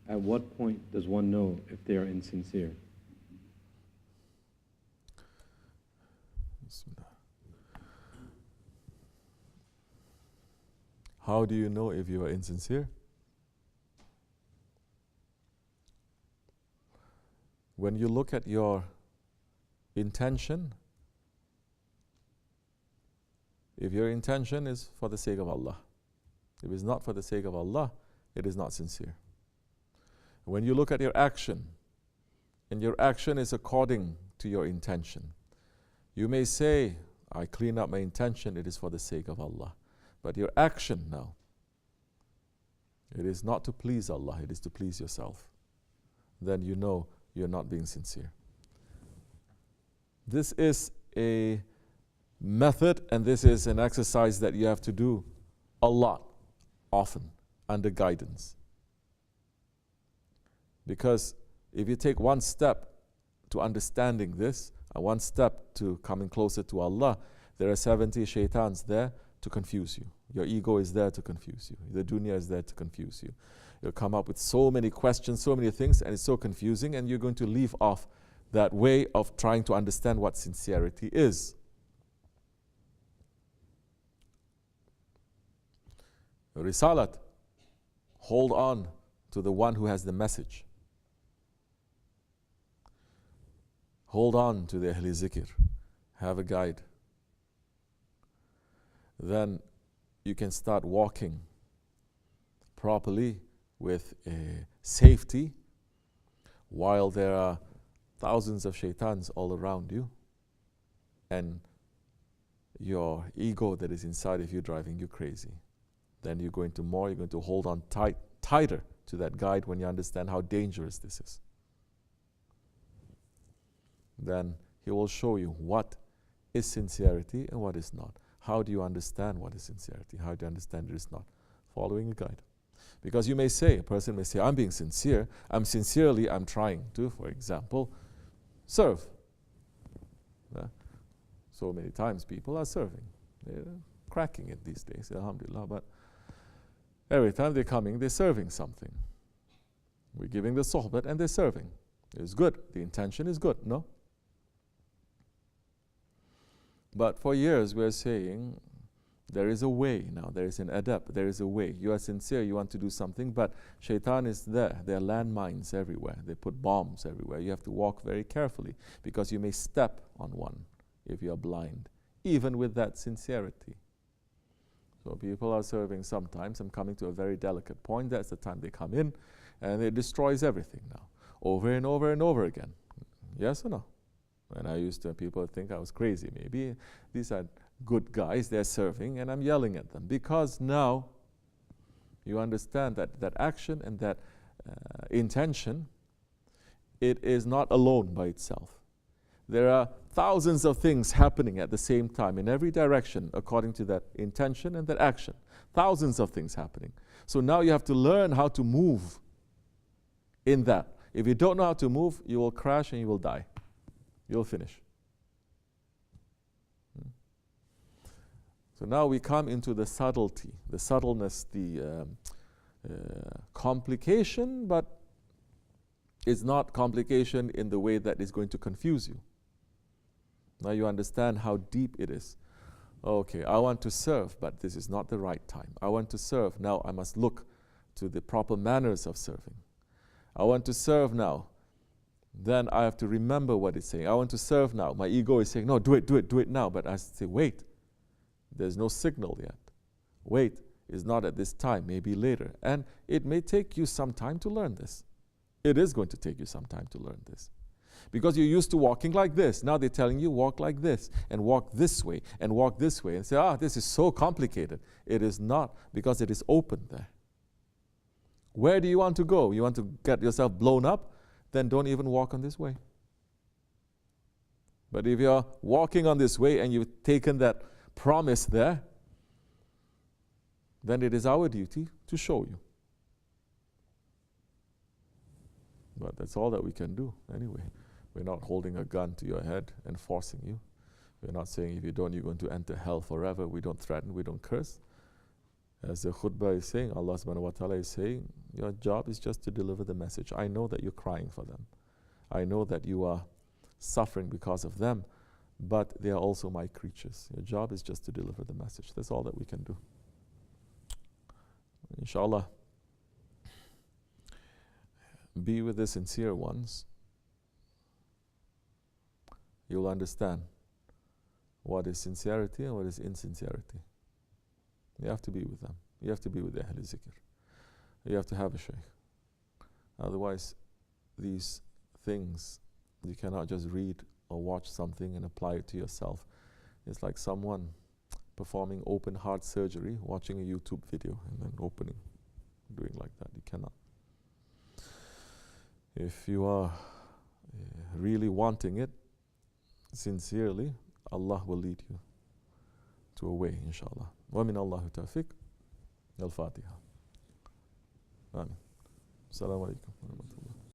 At what point does one know if they are insincere? How do you know if you are insincere? When you look at your intention, if your intention is for the sake of Allah, if it's not for the sake of Allah, it is not sincere. When you look at your action, and your action is according to your intention, you may say, I clean up my intention, it is for the sake of Allah. But your action now, it is not to please Allah, it is to please yourself. Then you know you're not being sincere. This is a method and this is an exercise that you have to do a lot, often, under guidance. Because if you take one step to understanding this, and one step to coming closer to Allah, there are 70 shaitans there to confuse you. Your ego is there to confuse you. The dunya is there to confuse you. You'll come up with so many questions, so many things, and it's so confusing, and you're going to leave off that way of trying to understand what sincerity is. Risalat, hold on to the one who has the message. Hold on to the Ahli Zikr. Have a guide. Then you can start walking properly with safety while there are thousands of shaitans all around you and your ego that is inside of you driving you crazy. Then you're going to hold on tighter to that guide when you understand how dangerous this is. Then he will show you what is sincerity and what is not. How do you understand what is sincerity? How do you understand it is not? Following a guide. Because you may say, a person may say, I'm being sincere. I'm trying to, for example, serve. So many times people are serving. They're cracking it these days, alhamdulillah. But every time they're coming, they're serving something. We're giving the sohbat and they're serving. It's good. The intention is good, no? But for years we're saying, there is a way now, there is an adab, there is a way. You are sincere, you want to do something, but shaitan is there. There are landmines everywhere. They put bombs everywhere. You have to walk very carefully because you may step on one if you are blind, even with that sincerity. So people are serving sometimes. I'm coming to a very delicate point. That's the time they come in and it destroys everything now, over and over and over again. Yes or no? When I used to, people think I was crazy maybe. These are good guys, they're serving, and I'm yelling at them. Because now you understand that that action and that intention, it is not alone by itself. There are thousands of things happening at the same time in every direction according to that intention and that action. Thousands of things happening. So now you have to learn how to move in that. If you don't know how to move, you will crash and you will die. You'll finish. So now we come into the subtlety, the subtleness, the complication, but it's not complication in the way that is going to confuse you. Now you understand how deep it is. Okay, I want to serve, but this is not the right time. I want to serve, now I must look to the proper manners of serving. I want to serve now. Then I have to remember what it's saying. I want to serve now. My ego is saying, no, do it now. But I say, wait, there's no signal yet. Wait, it's not at this time, maybe later. And it may take you some time to learn this. It is going to take you some time to learn this. Because you're used to walking like this. Now they're telling you walk like this, and walk this way, and walk this way. And say, this is so complicated. It is not, because it is open there. Where do you want to go? You want to get yourself blown up? Then don't even walk on this way. But if you're walking on this way and you've taken that promise there, then it is our duty to show you. But that's all that we can do anyway. We're not holding a gun to your head and forcing you. We're not saying if you don't, you're going to enter hell forever. We don't threaten, we don't curse. As the khutbah is saying, Allah subhanahu wa ta'ala is saying, your job is just to deliver the message. I know that you're crying for them. I know that you are suffering because of them, but they are also my creatures. Your job is just to deliver the message. That's all that we can do. Inshallah, be with the sincere ones. You'll understand what is sincerity and what is insincerity. You have to be with them. You have to be with the Ahl Zikr. You have to have a Shaykh. Otherwise, these things, you cannot just read or watch something and apply it to yourself. It's like someone performing open heart surgery, watching a YouTube video and then doing like that. You cannot. If you are really wanting it, sincerely, Allah will lead you to a way, inshallah. Wa min Allahu tawfiq. Al-Fatiha. Amin. Assalamu alaikum.